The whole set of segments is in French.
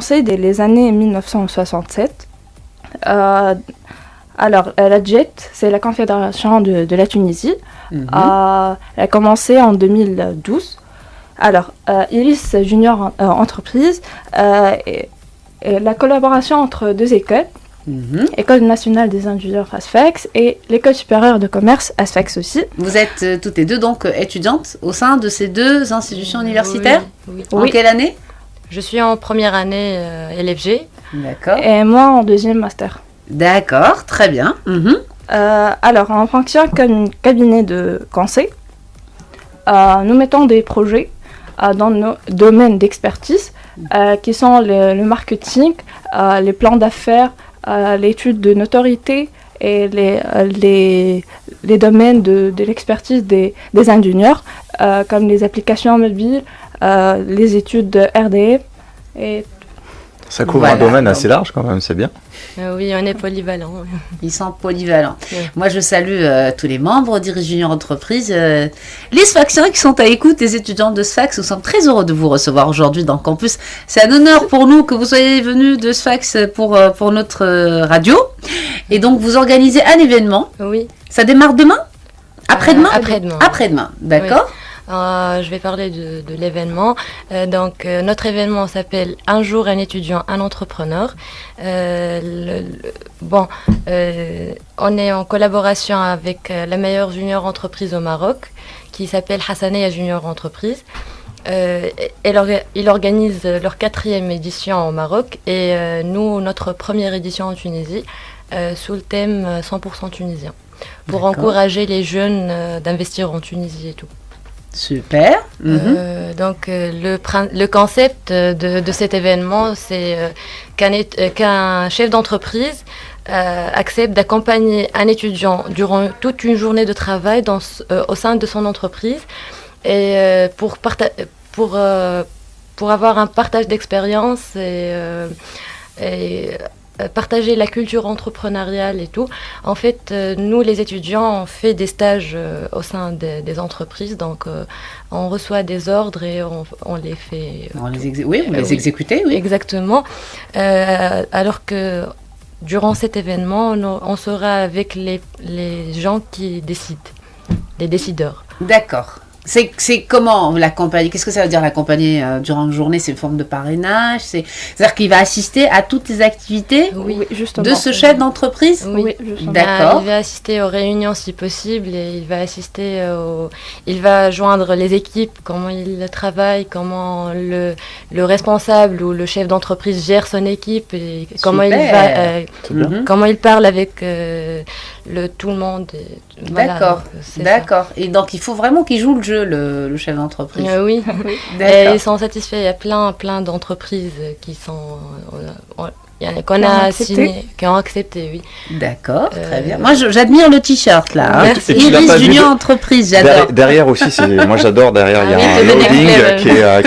commencé dès les années 1967. La JET, c'est la Confédération de la Tunisie. Elle a commencé en 2012. Iris Junior Entreprise est la collaboration entre deux écoles, École nationale des ingénieurs ASFEX et l'École supérieure de commerce ASFEX aussi. Vous êtes toutes les deux donc étudiantes au sein de ces deux institutions universitaires? Oui. En quelle année? Je suis en première année LFG. D'accord. Et moi en deuxième master. D'accord, très bien. On fonctionne comme un cabinet de conseil. Nous mettons des projets dans nos domaines d'expertise qui sont le marketing, les plans d'affaires, l'étude de notoriété et les domaines de l'expertise des ingénieurs, comme les applications mobiles, les études de RDE. Et ça couvre un domaine assez large quand même, c'est bien. Oui, on est polyvalent. Ils sont polyvalents. Oui. Moi, je salue tous les membres d'Iris Junior Entreprise. Les Sfaxiens qui sont à l'écoute, les étudiants de Sfax, nous sommes très heureux de vous recevoir aujourd'hui dans le campus. C'est un honneur pour nous que vous soyez venus de Sfax pour notre radio. Et donc, vous organisez un événement. Oui. Ça démarre demain? Après-demain? Après-demain. Après-demain, d'accord. Oui. Je vais parler de l'événement. Notre événement s'appelle Un jour, un étudiant, un entrepreneur. On est en collaboration avec la meilleure junior entreprise au Maroc, qui s'appelle Hassaneya Junior Entreprise. Ils organisent leur 4e édition au Maroc et nous, notre première édition en Tunisie, sous le thème 100% tunisien, pour encourager les jeunes d'investir en Tunisie et tout. Super. Le concept de cet événement, c'est qu'un chef d'entreprise accepte d'accompagner un étudiant durant toute une journée de travail au sein de son entreprise et pour avoir un partage d'expérience et partager la culture entrepreneuriale et tout. En fait, nous, les étudiants, on fait des stages au sein des entreprises. Donc, on reçoit des ordres et on les fait... les exécutez, oui. Exactement. Alors que durant cet événement, on sera avec les gens qui décident, les décideurs. D'accord. C'est comment l'accompagner? Qu'est-ce que ça veut dire l'accompagner durant une journée? C'est une forme de parrainage? C'est-à-dire qu'il va assister à toutes les activités de ce chef d'entreprise? Oui, d'accord. Il va assister aux réunions si possible et il va joindre les équipes, comment ils travaillent, comment le responsable ou le chef d'entreprise gère son équipe et comment il parle avec tout le monde. D'accord, d'accord. Et donc il faut vraiment qu'il joue le jeu, le chef d'entreprise. Oui. Et ils sont satisfaits. Il y a plein d'entreprises qui ont accepté, oui. D'accord, très bien. Moi, j'admire le t-shirt là. Merci. Iris Junior Entreprise, j'adore. Derrière aussi, moi j'adore. Derrière, il y a un loading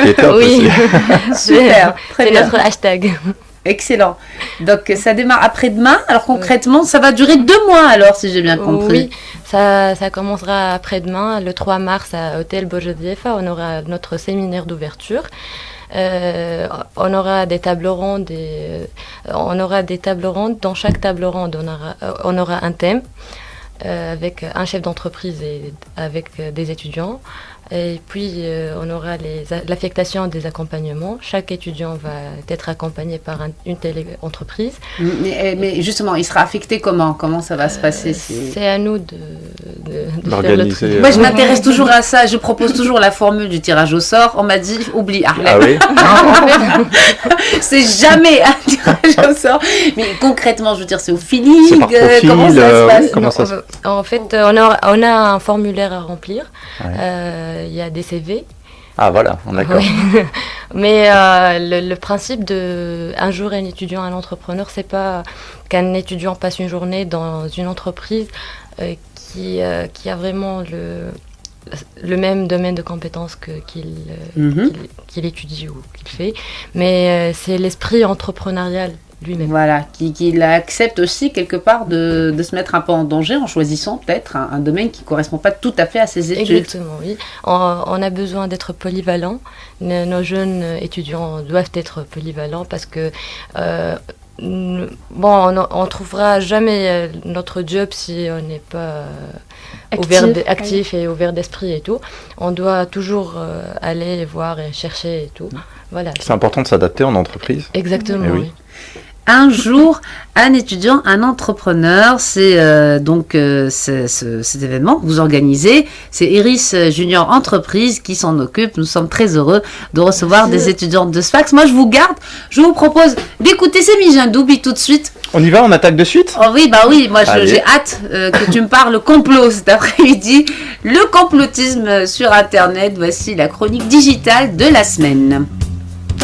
qui est top aussi. Super, très bien. C'est notre hashtag. Excellent. Donc, ça démarre après-demain. Alors, concrètement, ça va durer 2 mois, alors, si j'ai bien compris. Oui, ça commencera après-demain, le 3 mars, à Hôtel Bojodiefa. On aura notre séminaire d'ouverture. On aura des tables rondes. Dans chaque table ronde, on aura un thème avec un chef d'entreprise et avec des étudiants. Et puis, on aura l'affectation des accompagnements. Chaque étudiant va être accompagné par une telle entreprise. Mais justement, il sera affecté comment? Comment ça va se passer? C'est à nous de faire le truc. Moi, je m'intéresse toujours à ça. Je propose toujours la formule du tirage au sort. On m'a dit, oublie. Ah oui. C'est jamais un tirage au sort. Mais concrètement, je veux dire, c'est au feeling. C'est par profil, comment ça se passe? En fait, on a un formulaire à remplir. Ouais. Il y a des CV. Ah voilà, on est d'accord. Oui. Mais le principe de un jour un étudiant, un entrepreneur, c'est pas qu'un étudiant passe une journée dans une entreprise qui a vraiment le même domaine de compétences qu'il étudie ou qu'il fait. Mais c'est l'esprit entrepreneurial lui-même. Voilà, qu'il accepte aussi quelque part de se mettre un peu en danger en choisissant peut-être un domaine qui ne correspond pas tout à fait à ses études. Exactement, oui. On a besoin d'être polyvalent. Nos jeunes étudiants doivent être polyvalents parce que on ne trouvera jamais notre job si on n'est pas actif et ouvert d'esprit et tout. On doit toujours aller voir et chercher et tout. Voilà. C'est important de s'adapter en entreprise. Exactement, oui. Un jour, un étudiant, un entrepreneur, c'est cet événement que vous organisez. C'est Iris Junior Entreprise qui s'en occupe. Nous sommes très heureux de recevoir des étudiantes de Sfax. Moi, je vous propose d'écouter Semi Jindoubi tout de suite. On y va, on attaque de suite ? Oh oui, moi j'ai hâte que tu me parles complot cet après-midi. Le complotisme sur Internet, voici la chronique digitale de la semaine.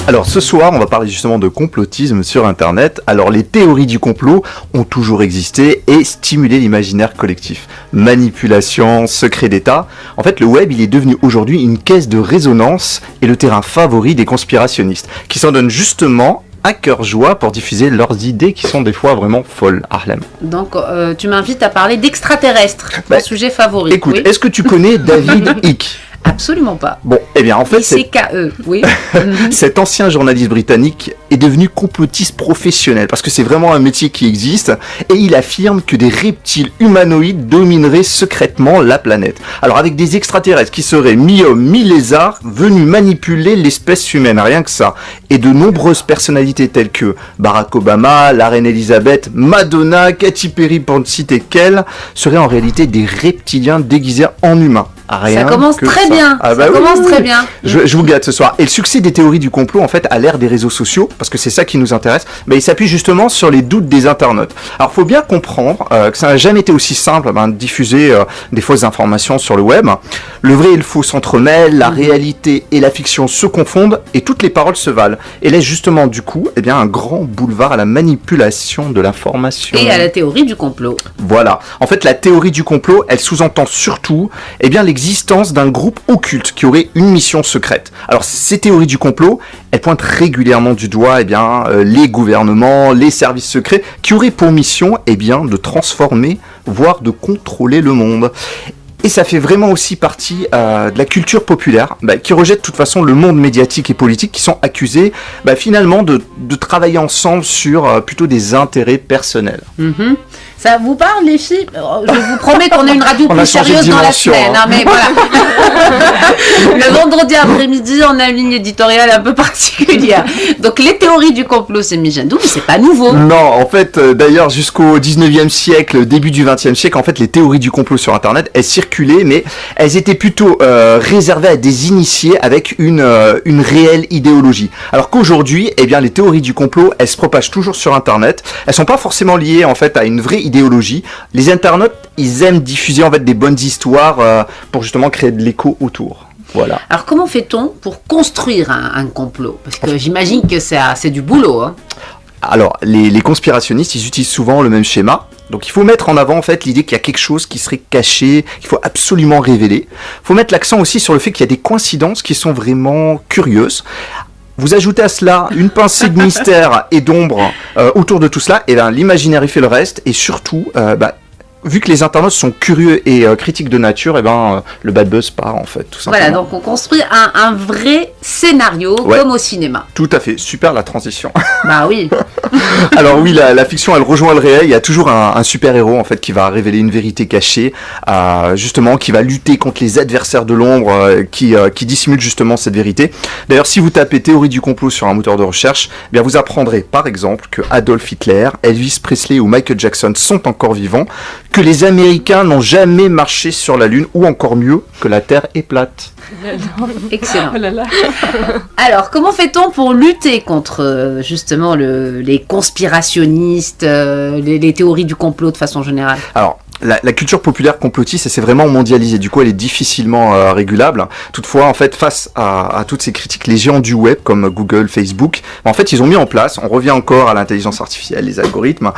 Alors ce soir, on va parler justement de complotisme sur Internet. Alors les théories du complot ont toujours existé et stimulé l'imaginaire collectif. Manipulation, secret d'État. En fait, le web, il est devenu aujourd'hui une caisse de résonance et le terrain favori des conspirationnistes, qui s'en donnent justement à cœur joie pour diffuser leurs idées qui sont des fois vraiment folles. Harlem. Donc tu m'invites à parler d'extraterrestres, mon sujet favori. Écoute, est-ce que tu connais David Icke ? Absolument pas. Bon, eh bien en fait, ICKE, oui. Cet ancien journaliste britannique est devenu complotiste professionnel parce que c'est vraiment un métier qui existe et il affirme que des reptiles humanoïdes domineraient secrètement la planète. Alors avec des extraterrestres qui seraient mi-hommes, mi-lézards venus manipuler l'espèce humaine, rien que ça. Et de nombreuses personnalités telles que Barack Obama, la reine Elisabeth, Madonna, Katy Perry pour ne citer qu'elle, seraient en réalité des reptiliens déguisés en humains. Ça commence très bien. Très bien. Je vous gâte ce soir. Et le succès des théories du complot, en fait, à l'ère des réseaux sociaux, parce que c'est ça qui nous intéresse, il s'appuie justement sur les doutes des internautes. Alors, faut bien comprendre que ça n'a jamais été aussi simple de diffuser des fausses informations sur le web. Le vrai et le faux s'entremêlent, la réalité et la fiction se confondent, et toutes les paroles se valent. Et laissent justement, du coup, un grand boulevard à la manipulation de l'information. Et à la théorie du complot. Voilà. En fait, la théorie du complot, elle sous-entend surtout, l'existence d'un groupe occulte qui aurait une mission secrète. Alors ces théories du complot, elles pointent régulièrement du doigt les gouvernements, les services secrets qui auraient pour mission de transformer, voire de contrôler le monde. Et ça fait vraiment aussi partie de la culture populaire qui rejette de toute façon le monde médiatique et politique qui sont accusés finalement de travailler ensemble sur plutôt des intérêts personnels. Mm-hmm. Ça vous parle les filles ? Je vous promets qu'on est une radio plus sérieuse dans la semaine. Hein, mais voilà. Le vendredi après-midi, on a une ligne éditoriale un peu particulière. Donc les théories du complot, c'est Mijandou, mais c'est pas nouveau. Non, en fait, d'ailleurs, jusqu'au 19e siècle, début du 20e siècle, en fait, les théories du complot sur Internet, elles circulaient, mais elles étaient plutôt réservées à des initiés avec une réelle idéologie. Alors qu'aujourd'hui, les théories du complot, elles se propagent toujours sur Internet. Elles sont pas forcément liées, en fait, à une vraie idéologie. Les internautes, ils aiment diffuser, en fait, des bonnes histoires pour justement créer de l'écho autour. Voilà. Alors comment fait-on pour construire un complot ? Parce que j'imagine que c'est du boulot. Hein. Alors, les conspirationnistes, ils utilisent souvent le même schéma. Donc il faut mettre en avant en fait l'idée qu'il y a quelque chose qui serait caché, qu'il faut absolument révéler. Il faut mettre l'accent aussi sur le fait qu'il y a des coïncidences qui sont vraiment curieuses. Vous ajoutez à cela une pincée de mystère et d'ombre autour de tout cela, et l'imaginaire y fait le reste, et surtout, vu que les internautes sont curieux et critiques de nature, le bad buzz part en fait, tout simplement. Voilà, donc on construit un vrai scénario comme au cinéma. Tout à fait, super la transition. Bah oui. Alors oui, la fiction elle rejoint le réel, il y a toujours un super-héros en fait qui va révéler une vérité cachée, justement qui va lutter contre les adversaires de l'ombre qui dissimulent justement cette vérité. D'ailleurs si vous tapez théorie du complot sur un moteur de recherche, vous apprendrez par exemple que Adolf Hitler, Elvis Presley ou Michael Jackson sont encore vivants, que les Américains n'ont jamais marché sur la Lune, ou encore mieux, que la Terre est plate. Excellent. Alors, comment fait-on pour lutter contre justement les conspirationnistes, les théories du complot de façon générale ? Alors, la culture populaire complotiste, elle s'est vraiment mondialisée. Du coup, elle est difficilement régulable. Toutefois, en fait, face à toutes ces critiques, les géants du web, comme Google, Facebook, en fait, ils ont mis en place, on revient encore à l'intelligence artificielle, les algorithmes,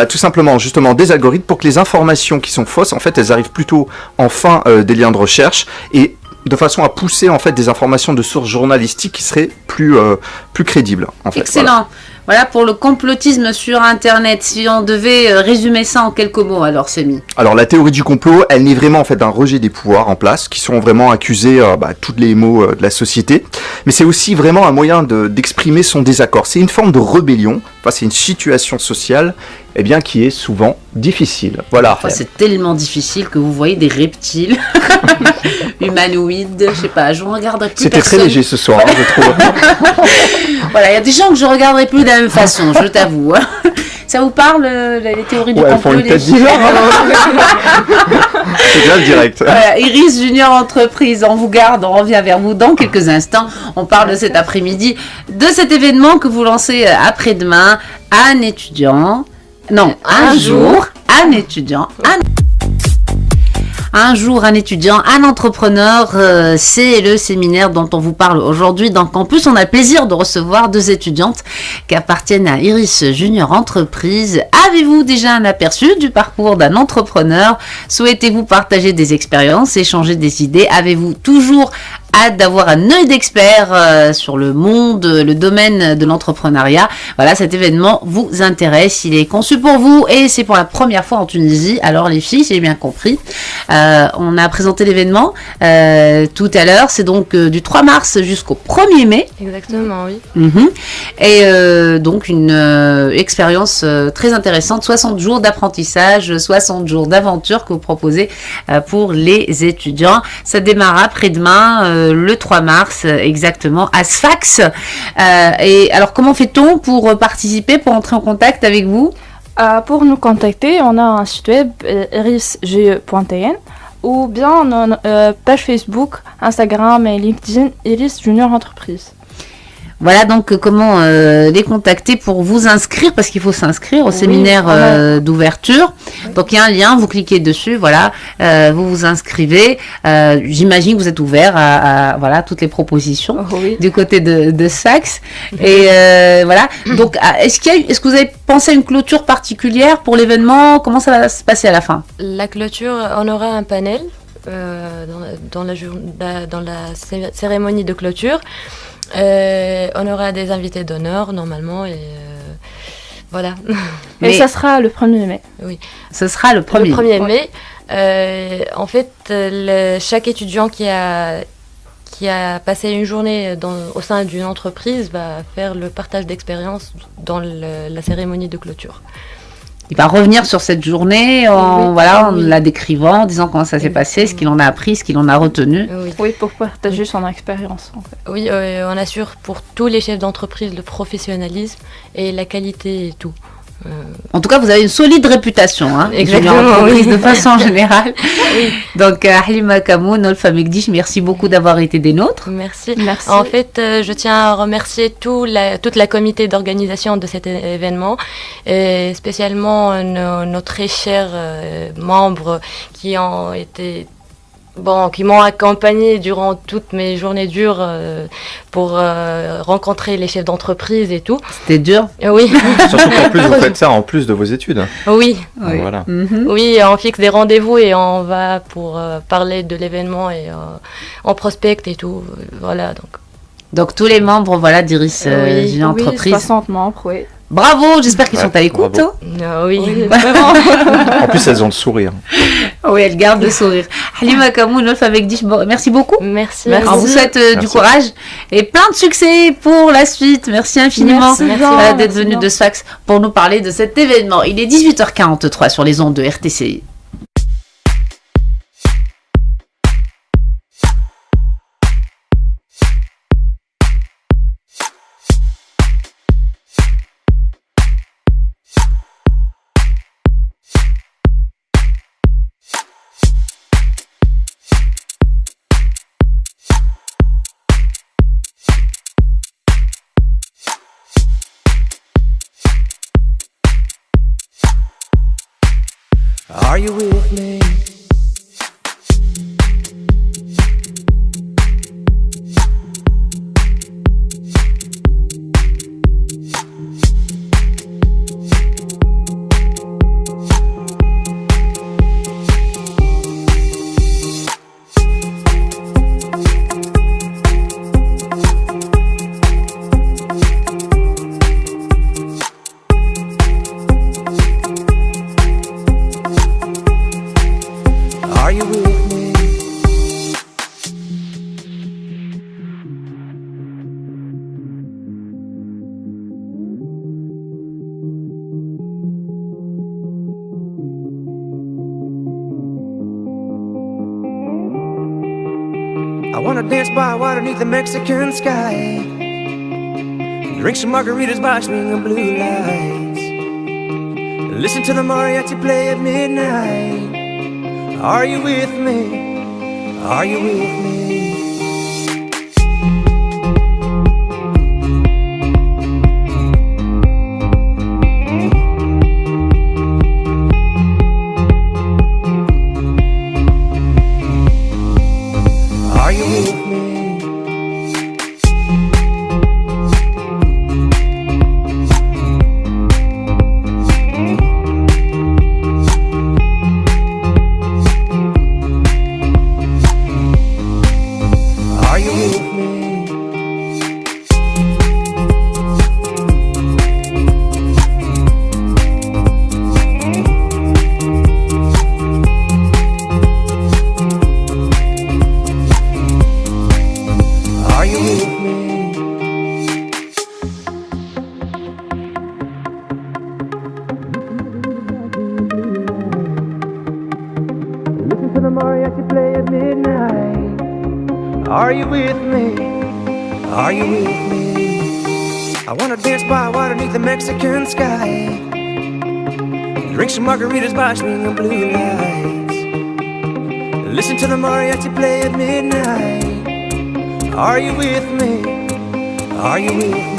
tout simplement, justement, des algorithmes pour que les informations qui sont fausses, en fait, elles arrivent plutôt en fin des liens de recherche et de façon à pousser, en fait, des informations de sources journalistiques qui seraient plus crédibles, en fait. Excellent. Voilà. Voilà pour le complotisme sur Internet. Si on devait résumer ça en quelques mots, alors Samy. Alors la théorie du complot, elle naît vraiment en fait d'un rejet des pouvoirs en place, qui sont vraiment accusés tous les maux de la société. Mais c'est aussi vraiment un moyen d'exprimer son désaccord. C'est une forme de rébellion face à une situation sociale qui est souvent difficile. Voilà. Parfois, c'est tellement difficile que vous voyez des reptiles humanoïdes, je sais pas, je ne regarderai plus C'était personne. très léger ce soir, je trouve. Voilà, il y a des gens que je ne regarderai plus de la même façon, je t'avoue. Ça vous parle, les théories du complot? Elles font une tête bizarre. C'est bien le direct. Voilà, Iris Junior Entreprise, on vous garde, on revient vers vous dans quelques instants. On parle de cet après-midi, de cet événement que vous lancez après-demain. Un étudiant, non, un jour, un étudiant, un jour, un étudiant, un entrepreneur, c'est le séminaire dont on vous parle aujourd'hui dans Campus. On a le plaisir de recevoir 2 étudiantes qui appartiennent à Iris Junior Entreprise. Avez-vous déjà un aperçu du parcours d'un entrepreneur? Souhaitez-vous partager des expériences, échanger des idées? Avez-vous toujours hâte d'avoir un œil d'expert sur le monde, le domaine de l'entrepreneuriat? Voilà, cet événement vous intéresse, il est conçu pour vous et c'est pour la première fois en Tunisie. Alors les filles, j'ai bien compris, on a présenté l'événement tout à l'heure, c'est donc du 3 mars jusqu'au 1er mai. Exactement, oui. Et donc une expérience très intéressante, 60 jours d'apprentissage, 60 jours d'aventure que vous proposez pour les étudiants. Ça démarre après-demain, le 3 mars exactement, à Sfax. Et alors comment fait-on pour participer, pour entrer en contact avec vous? Pour nous contacter, on a un site web irisge.tn ou bien notre page Facebook, Instagram et LinkedIn Iris Junior Entreprise. Voilà donc comment les contacter pour vous inscrire, parce qu'il faut s'inscrire au séminaire d'ouverture. Oui. Donc il y a un lien, vous cliquez dessus, voilà, vous vous inscrivez. J'imagine que vous êtes ouvert à voilà, toutes les propositions du côté de Sfax. Et voilà, donc est-ce que vous avez pensé à une clôture particulière pour l'événement? Comment ça va se passer à la fin? La clôture, on aura un panel dans la cérémonie de clôture. On aura des invités d'honneur normalement et voilà. Mais ça sera le 1er mai. Oui. Ce sera le 1er mai. En fait, chaque étudiant qui a passé une journée au sein d'une entreprise va faire le partage d'expérience dans la cérémonie de clôture. Il va revenir sur cette journée en la décrivant, en disant comment ça s'est passé, ce qu'il en a appris, ce qu'il en a retenu. Oui, pour partager son expérience. En fait. Oui, on assure pour tous les chefs d'entreprise le professionnalisme et la qualité et tout. En tout cas, vous avez une solide réputation, hein, exactement, de façon générale. Oui. Donc, Halima Kamoun, Nolfa Megdish, merci beaucoup d'avoir été des nôtres. Merci. En fait, je tiens à remercier toute la comité d'organisation de cet événement, et spécialement nos très chers membres qui ont été... qui m'ont accompagné durant toutes mes journées dures pour rencontrer les chefs d'entreprise et tout. C'était dur? Oui. Surtout qu'en plus, vous faites ça en plus de vos études. Oui. Donc, voilà. Oui, on fixe des rendez-vous et on va pour parler de l'événement et on prospecte et tout. Voilà, donc tous les membres d'Iris Junior Entreprise. 60 membres, oui. Bravo, j'espère qu'ils sont à l'écoute. Oui, vraiment. En plus, elles ont le sourire. Oui, elles gardent le sourire. Halima Kamoun, Nolfa Megdish, merci beaucoup. Merci. On vous souhaite du courage et plein de succès pour la suite. Merci infiniment d'être venu de Sfax pour nous parler de cet événement. Il est 18h43 sur les ondes de RTCI. Are you with me? dance by water beneath the Mexican sky. Drink some margaritas by swinging blue lights. Listen to the mariachi play at midnight. Are you with me? Are you with me? Are you with me? Are you with me? I wanna dance by water beneath the Mexican sky. Drink some margaritas by swinging blue lights. Listen to the mariachi play at midnight. Are you with me? Are you with me?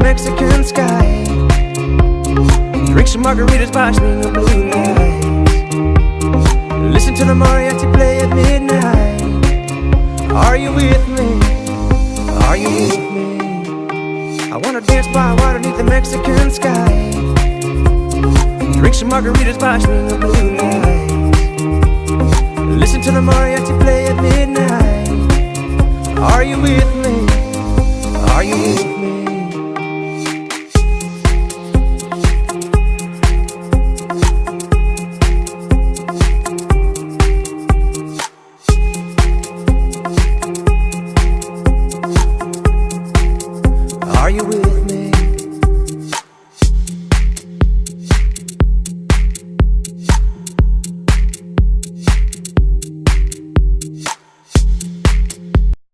Mexican sky. Drink some margaritas by swinging blue lights. Listen to the mariachi play at midnight. Are you with me? Are you with me? I wanna dance by water beneath the Mexican sky. Drink some margaritas by swinging blue lights. Listen to the mariachi play at midnight. Are you with me? Are you with me?